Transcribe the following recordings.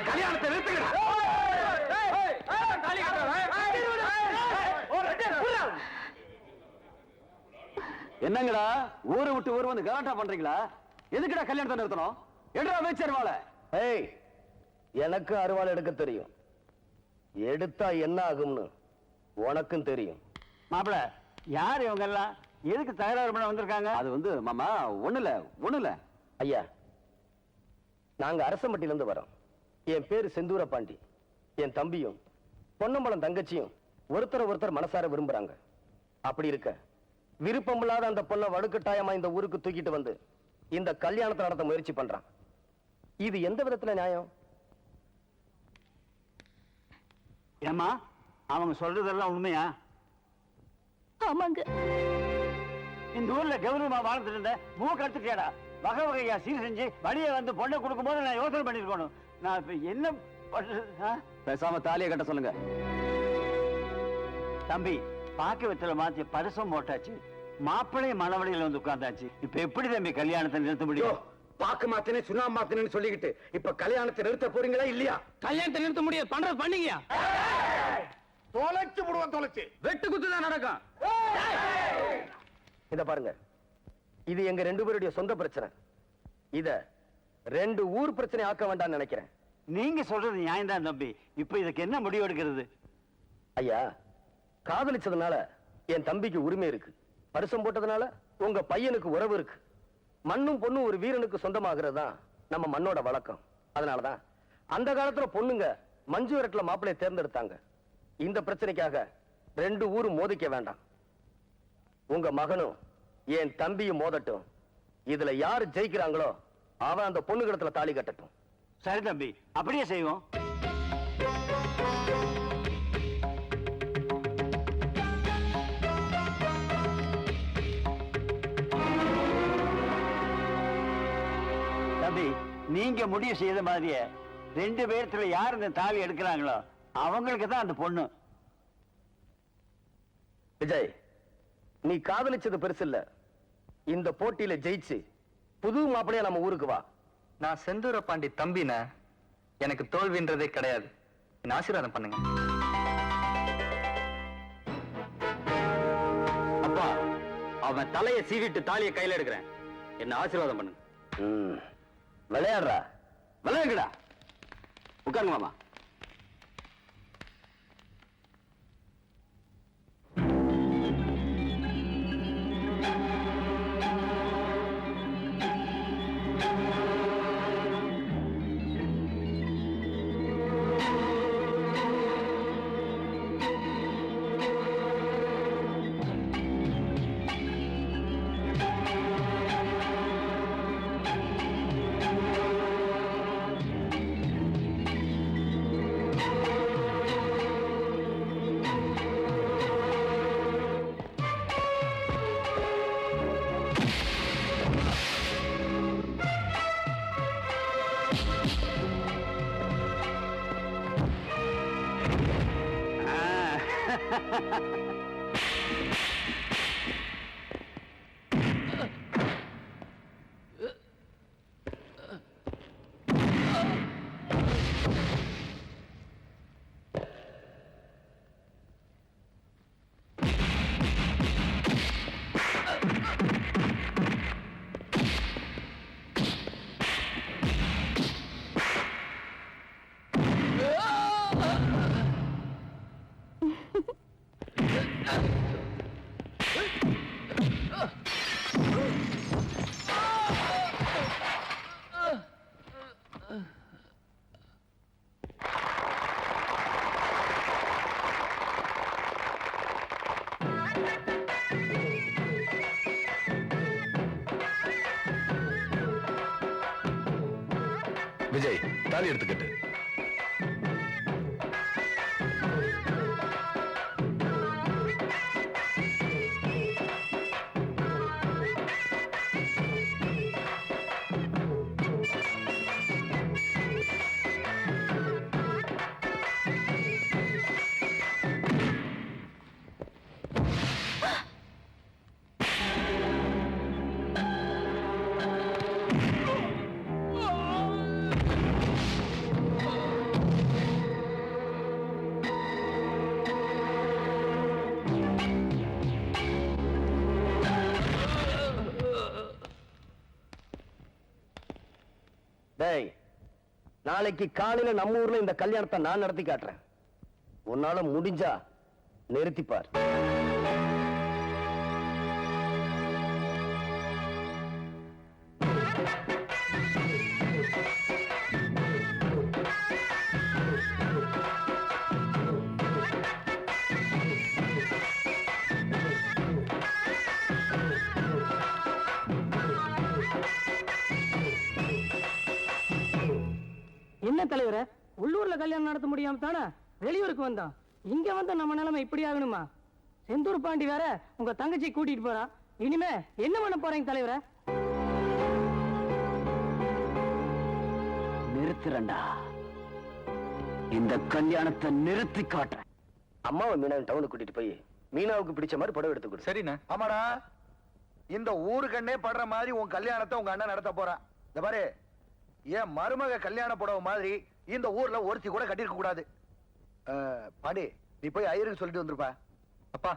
கல்யாணத்தை நிறுத்துங்கடா. என்னங்கடா ஊரை விட்டு ஊர் வந்து கலாட்டா பண்றீங்களா? எதுக்குடா கல்யாணத்தை நிறுத்தணும்? எடுறா அமைச்சர் வாழ. ஏய், எனக்கு அருவாள் எடுக்க தெரியும். எடுத்தா என்ன ஆகும்னு உனக்கும் தெரியும். மாப்பிள, யார் இவங்க எல்லாம்? எதுக்கு தகராறு பண்ண வந்திருக்காங்க? அது வந்து மாமா ஒண்ணுல ஐயா, நாங்க அரசம்பட்டியில இருந்து வரோம். என் பேரு செந்தூர பாண்டி. என் தம்பியும் பொன்னம்பலம் தங்கச்சியும் ஒருத்தர் மனசார விரும்புறாங்க. அப்படி இருக்க விருப்பமில்லாத அந்த பொண்ணை வலுக்கட்டாயமா இந்த ஊருக்கு தூக்கிட்டு வந்து இந்த கல்யாணத்தை நடத்த முயற்சி பண்றான். இது எந்த விதத்துல நியாயம்? ஏமா, அவங்க சொல்றதெல்லாம் உண்மையா? ஆமாங்க. இந்த ஊர்ல கௌரவமா வாழ்ந்துட்டு இருந்த மூக்கு எடுத்துட்டியாடா. வகை வகையா சீர் செஞ்சு வழியை வந்து பொண்ணை கொடுக்கும் போது நான் யோசனை பண்ணிருக்கணும். நான் இப்ப என்ன பண்றது? பேசாம தாலியை கட்ட சொல்லுங்க. தம்பி, பாக்க வெத்தல மாத்தி பரிசம் போட்டாச்சு. மாப்பிள்ளை மனவழியில வந்து உட்கார்ந்தாச்சு. இப்ப எப்படி தம்பி கல்யாணத்தை நிறுத்த முடியும்? பாக்கு மாத்தினே சுண்ணா மாத்தினு சொல்லிக்கிட்டு இப்ப கல்யாணத்தை நிறுத்த போறீங்களா இல்லையா? கல்யாணத்தை நிறுத்த முடியாது. பண்றது பண்ணீங்க. தொலைச்சு விடுவோம். தொலைச்சு வெட்டு குத்து தான் நடக்கும். இத பாருங்க, இது எங்க ரெண்டு பேருடைய சொந்த பிரச்சனை. இத ரெண்டு ஊர் பிரச்சனை ஆக்க வேண்டாம்னு நினைக்கிறேன். நீங்க சொல்றது நியாயம் தான் தம்பி. இப்ப இதுக்கு என்ன முடிவு எடுக்கிறது? ஐயா, காதலிச்சதுனால என் தம்பிக்கு உரிமை இருக்கு. பரிசம் போட்டதுனால உங்க பையனுக்கு உறவு இருக்கு. மண்ணும் பொண்ணும் ஒரு வீரனுக்கு சொந்தமாகிறது தான் நம்ம மண்ணோட வழக்கம். அதனாலதான் அந்த காலத்துல பொண்ணுங்க மஞ்சு விரட்டுல மாப்பிள்ளையை தேர்ந்தெடுத்தாங்க. இந்த பிரச்சனைக்காக ரெண்டு ஊரும் மோதிக்க வேண்டாம். உங்க மகனும் என் தம்பியும் மோதட்டும். இதுல யாரு ஜெயிக்கிறாங்களோ அவன் அந்த பொண்ணு கிடத்துல தாலி கட்டட்டும். சரி தம்பி, அப்படியே செய்வோம். தம்பி, நீங்க முடிவு செய்த மாதிரியே ரெண்டு பேர்த்துல யார் இந்த தாலி எடுக்கிறாங்களோ அவங்களுக்கு தான் அந்த பொண்ணு. விஜய், நீ காதலிச்சது பெருசு இல்ல. இந்த போட்டியில ஜெயிச்சு புது மாப்பிளையா நம்ம ஊருக்கு வா. நான் செந்தூர பாண்டி தம்பின, எனக்கு தோல்வின்றதே கிடையாது. என்ன ஆசீர்வாதம் பண்ணுங்க. அப்பா, அவன் தலையை சீவிட்டு தாலியை கையில எடுக்கிறேன். என்ன ஆசீர்வாதம் பண்ணுங்க. விளையாடுறா? விளையாடுடா. உட்காருங்க மாமா. விஜய், தாலி எடுத்துக்கிட்டு நாளைக்கு காலையில நம்ம ஊர்ல இந்த கல்யாணத்தை நான் நடத்தி காட்டுறேன். உன்னால முடிஞ்சா நிறுத்திப்பார். என்ன தலைவரே, உள்ளூர்ல கல்யாணம் நடத்த முடியாம தானே வெளியூருக்கு வந்தோம். இங்க வந்து நம்ம நிலைமை இப்படி ஆகணுமா? செந்தூர் பாண்டி வேற உங்க தங்கச்சி கூட்டிட்டு போறா. இனிமே என்ன பண்ண போறீங்க தலைவரே? நிறுத்துறண்டா, இந்த கல்யாணத்தை நிறுத்தி காட்டுறேன். அம்மாவை மீனா டவுனுக்கு கூட்டிட்டு போய் மீனாவுக்கு பிடிச்ச மாதிரி புடவை எடுத்து கொடு. சரிண்ணே. ஆமாடா, இந்த ஊருக்கண்ணே படுற மாதிரி உன் கல்யாணத்தை உங்க அண்ணன் நடத்த போறான். இந்த பாரு, என் மருமக கல்யாண புடவை மாதிரி இந்த ஊர்ல ஒருத்தி கூட கட்டிருக்க கூடாது. பாண்டி, நீ போய் ஐயருக்கு சொல்லிட்டு வந்துருப்பா. அப்பா,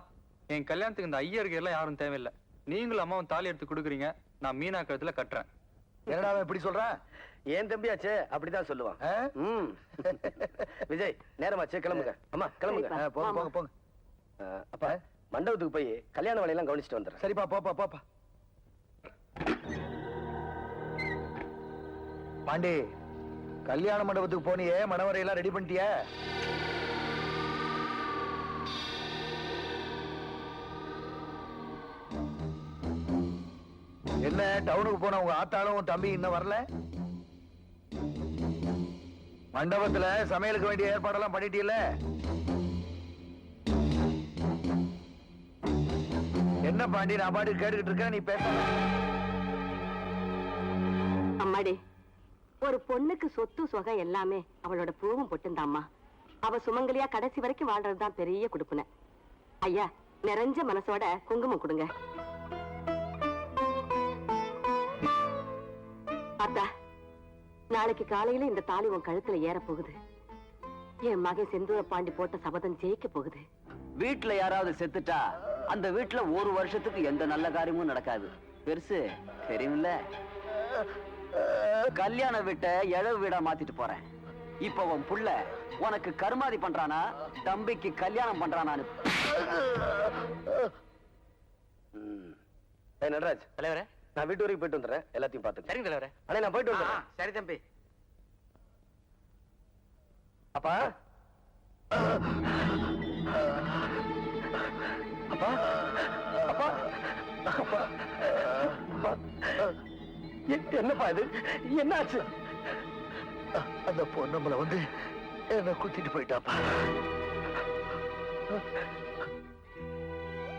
என் கல்யாணத்துக்கு இந்த ஐயருக்கு எல்லாம் யாரும் தேவையில்லை. நீங்களும் அம்மாவும் தாலி எடுத்து கொடுக்குறீங்க, நான் மீனா கழுத்துல கட்டுறேன். என்னடா அவன் இப்படி சொல்றான்? ஏன் தம்பியாச்சே அப்படிதான் சொல்லுவான். விஜய், நேரமாச்சே, கிளம்புங்க. அம்மா கிளம்புங்க. போங்க போங்க போங்க. அப்பா, மண்டபத்துக்கு போய் கல்யாண வேலையெல்லாம் கவனிச்சுட்டு வந்துடுறேன். சரிப்பா, போப்பா போப்பா. பாண்டி, கல்யாண மண்டபத்துக்கு போனியே, மணவரையெல்லாம் ரெடி பண்ணிட்டிய? என்ன டவுனுக்கு போன உங்க ஆத்தாலும் உன் தம்பி இன்னும் வரல? மண்டபத்துல சமையலுக்கு வேண்டிய ஏற்பாடெல்லாம் பண்ணிட்டீல்ல? என்ன பாண்டி, நான் பாட்டு கேட்டுக்கிட்டு இருக்கேன், நீ பேச. அம்மாடி, ஒரு பொண்ணுக்கு சொத்து சுகம் எல்லாமே அவளோட பூவும் பொட்டுந்தாம்மா. அவ சுமங்கலியா கடைசி வரைக்கும் வாழ்றதுதான் பெரிய கொடுப்புன. ஐயா, நிறைஞ்ச மனசோட குங்குமம் கொடுங்க. அத்தா, நாளைக்கு காலையில இந்த தாலி உன் கழுத்துல ஏற போகுது. என் மகன் செந்தூர பாண்டி போட்ட சபதம் ஜெயிக்க போகுது. வீட்டுல யாராவது செத்துட்டா அந்த வீட்டுல ஒரு வருஷத்துக்கு எந்த நல்ல காரியமும் நடக்காது. பெருசு தெரியுமில்ல? கல்யாண வீட்ட எழவு வீடா மாத்திட்டு போறேன். இப்ப உன் புள்ள உனக்கு கருமாதி பண்றானா, தம்பிக்கு கல்யாணம் பண்றானான்னு. நடராஜ் தலைவரே, நான் வீட்டு வரைக்கும் போயிட்டு வந்துடுறேன். எல்லாத்தையும் பார்த்து. சரிங்க தலைவரே. அண்ணே, நான் போயிட்டு வந்துடுறேன். சரி தம்பி. அப்பா, அப்பா, அப்பா, அப்பா, அப்பா, என்னப்பா இது? என்னாச்சு? அந்த பொண்ணு வந்து என்ன குத்திட்டு போயிட்டாப்பா.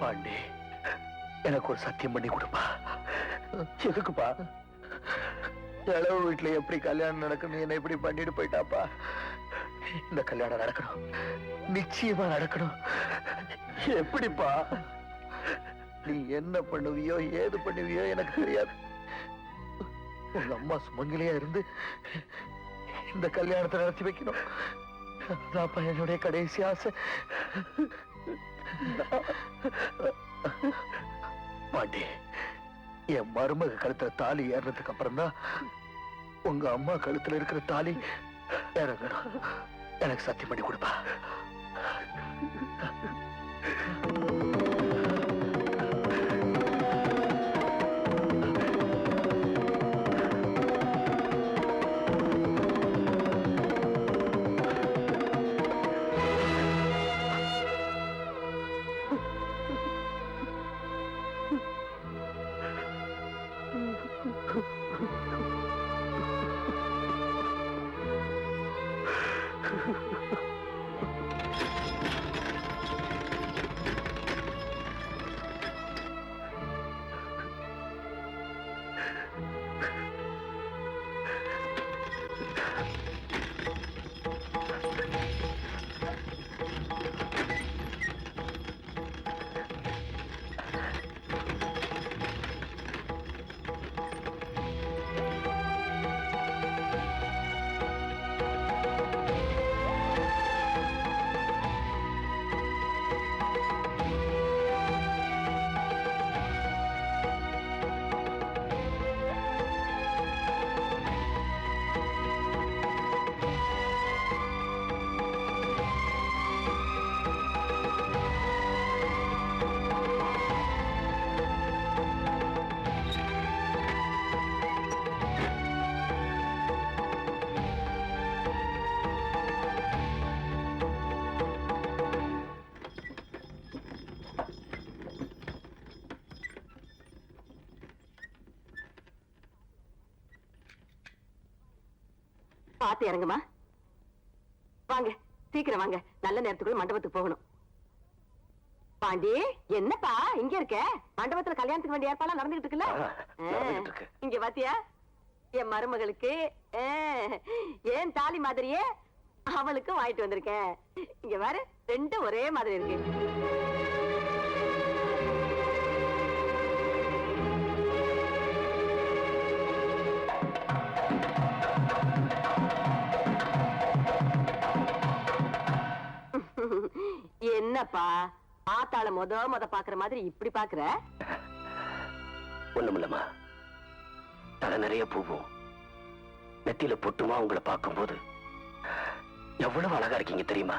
பாண்டி, எனக்கு ஒரு சத்தியம் பண்ணி கொடுப்பா. எதுக்குப்பா? இளவு வீட்டுல எப்படி கல்யாணம் நடக்கணும், என்ன எப்படி பண்ணிட்டு போயிட்டாப்பா. இந்த கல்யாணம் நடக்கணும், நிச்சயமா நடக்கணும். எப்படிப்பா? நீ என்ன பண்ணுவியோ ஏது பண்ணுவியோ எனக்கு தெரியாது. உங்க அம்மா சுமங்கலியா இருந்து இந்த கல்யாணத்தை நடத்தி வைக்கணும். அதான்ப்பா என்னுடைய கடைசி ஆசை. பாண்டி, என் மருமக கழுத்துல தாலி ஏறதுக்கு அப்புறம் தான் உங்க அம்மா கழுத்துல இருக்கிற தாலி இறங்கணும். எனக்கு சத்தியம் பண்ணி கொடுப்பா. பாத்து இறங்குமா. வாங்க சீக்கிரம் வாங்க, நல்ல நேரத்துக்குள்ள மண்டபத்துக்கு போகணும். பாண்டி என்னப்பா இங்க இருக்க? மண்டபத்துல கல்யாணத்துக்கு வேண்டிய ஏற்பாடு நடந்துகிட்டு இருக்குல்ல? நடந்துகிட்டு இருக்கு. இங்க பாத்தியா என் மருமகளுக்கு ஏன் தாலி மாதிரியே அவளுக்கும் வாங்கிட்டு வந்திருக்கேன். இங்க பாரு, ரெண்டும் ஒரே மாதிரி இருக்கு. என்னப்பா ஆத்தாள மொத பாக்குற மாதிரி இப்படி பாக்குற? ஒண்ணுமில்லம்மா, தலை நிறைய பூவும் நெத்தியில பொட்டுமா உங்களை பார்க்கும்போது எவ்வளவு அழகா இருக்கீங்க தெரியுமா?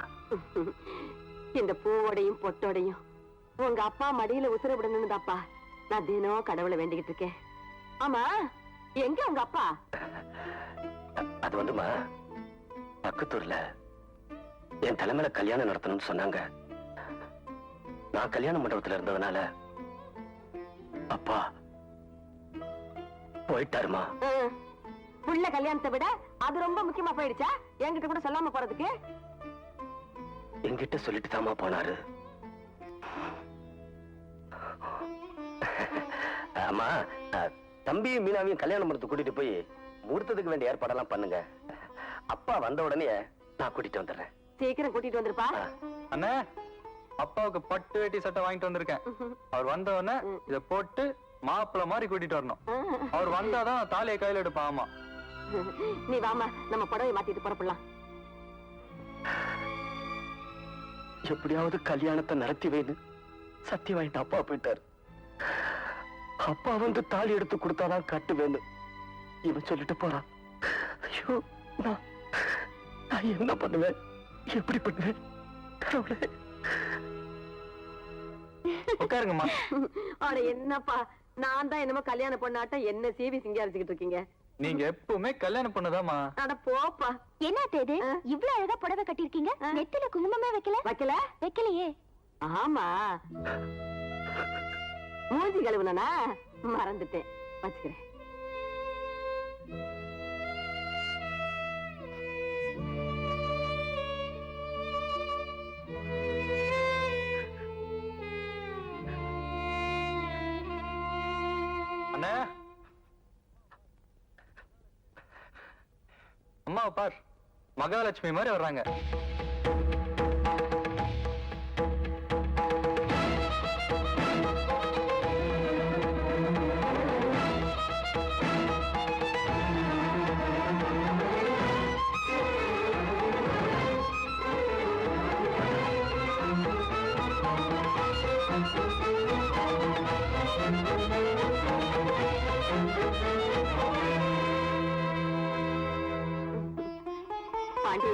இந்த பூவோடையும் பொட்டோடையும் உங்க அப்பா மடியில உசுர விடணும்னுதாப்பா நான் தினம் கடவுளை வேண்டிக்கிட்டு இருக்கேன். ஆமா, எங்க உங்க அப்பா? அது வந்துமா, பக்கத்தூர்ல என் தலைமையில கல்யாணம் நடத்தணும்னு சொன்னாங்க. நான் கல்யாண மண்டபத்துல இருந்ததுனால அப்பா போயிட்டாருமா. புள்ள கல்யாணத்தை விட அது ரொம்ப முக்கியமா போயிடுச்சா? என்கிட்ட கூட சொல்லாம போறதுக்கு? என்கிட்ட சொல்லிட்டு தாமா போனாரு. ஆமா, தம்பியும் மீனாவையும் கல்யாண மண்டபத்துக்கு கூட்டிட்டு போய் முகூர்த்தத்துக்கு வேண்டிய ஏற்பாடெல்லாம் பண்ணுங்க. அப்பா வந்த உடனே நான் கூட்டிட்டு வந்துடுறேன். சீக்கிரம் கூட்டிட்டு வந்துருப்பா. அண்ணே, அப்பாவுக்கு பட்டு வேட்டி சட்டை வாங்கிட்டு வந்திருக்கேன். அவர் வந்த உடனே இத போட்டு மாப்பிள்ள மாதிரி கூட்டிட்டு வரணும். அவர் வந்தாதான் தாலியை கையில எடுப்பான். ஆமா, நீ வாமா, நம்ம புடவை மாத்திட்டு புறப்படலாம். எப்படியாவது கல்யாணத்தை நடத்தி வைன்னு சத்தியம் வாங்கிட்டு அப்பா போயிட்டாரு. அப்பா வந்து தாலி எடுத்து கொடுத்தாதான் கட்டுவேன்னு இவன் சொல்லிட்டு போறான். ஐயோ, நான் என்ன பண்ணுவேன்? எப்படி பண்ணுவேன்? கடவுளே. உட்காருங்கம்மா. அட என்னப்பா, நான் தான் என்னமோ கல்யாண பொண்ணாட்டம் என்ன சீவி சிங்காரிச்சுக்கிட்டு இருக்கீங்க. நீங்க எப்பவுமே கல்யாணம் பண்ணதாமா. அட போப்பா. என்ன தேது இவ்ளோ அழகா புடவை கட்டிருக்கீங்க? நெத்தில குங்குமமே வைக்கல? வைக்கலையே. ஆமா, மூஞ்சி கழுவுனா மறந்துட்டேன், வச்சுக்கிறேன். அண்ணே, அம்மாவை பார், மகாலட்சுமி மாதிரி வர்றாங்க. பாண்டி,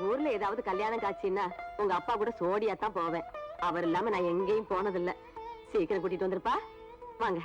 ஊர்ல ஏதாவது கல்யாணம் காட்சின்னா உங்க அப்பா கூட சோடியா தான் போவேன். அவர் இல்லாம நான் எங்கேயும் போனதில்லை. சீக்கிரம் கூட்டிட்டு வந்துருப்பா. வாங்க.